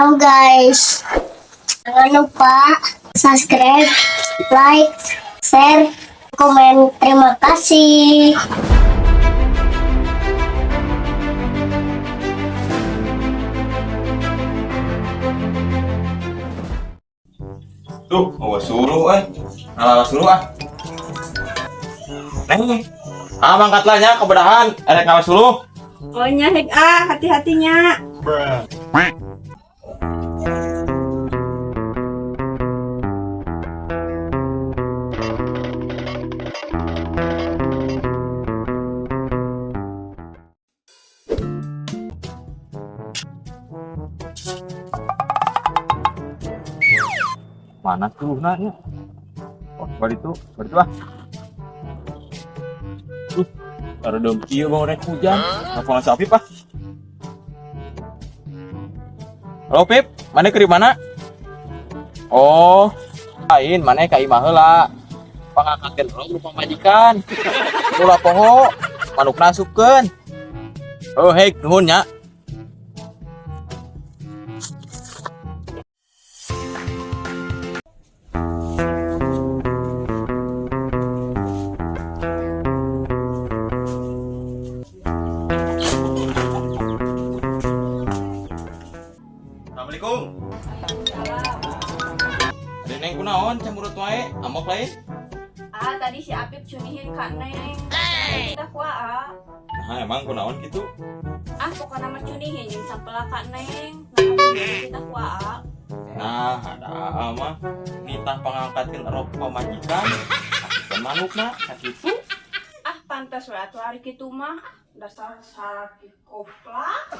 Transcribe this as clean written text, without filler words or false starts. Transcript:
Halo guys, jangan lupa subscribe, like, share, komen. Terima kasih. Tuh, awas suruh, suruh Neng, mangkatlah nya kebedahan, erek ngawas suruh. Oh nya hek hati-hatinya. Mana tuh nanya? Oh, bari tuh ada dom kieu mau rek hujan. Telepon si Apip Halo Pip, mana ke mana? Oh, lain mana ka imah heula. Pangangkatkeun urang rupa majikan. Ulah poho, manukna asupkeun. Oh, hei, nuhun nya. Assalamualaikum. Ada neng kunaon cemurut wae, amok lain. Tadi si Apip cunihin Kak Neng. Kita kuaa. Nah, emang kunaon gitu? Pokoknya mah cunihin jeung sampela Kak Neng. Nah, kita kuaa. Nah, ada mah nitah pangangkatkeun rok pamajikan. Asupkeun manukna sakitu. Pantes we atuh ari kitu mah. Dasar sakit koplak.